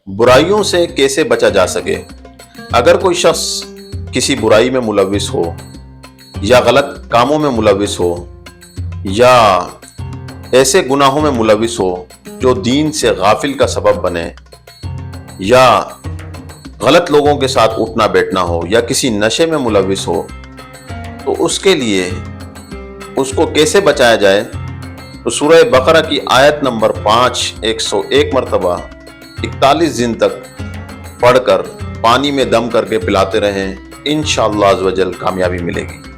बुराइयों से कैसे बचा जा सके। अगर कोई शख्स किसी बुराई में मुलविस हो या गलत कामों में मुलविस हो या ऐसे गुनाहों में मुलविस हो जो दीन से गाफिल का सबब बने, या गलत लोगों के साथ उठना बैठना हो, या किसी नशे में मुलविस हो, तो उसके लिए उसको कैसे बचाया जाए। तो सूरह बकरा की आयत नंबर 5 101 मरतबा 41 दिन तक पढ़कर पानी में दम करके पिलाते रहें, इंशाअल्लाह अज़्ज़ व जल कामयाबी मिलेगी।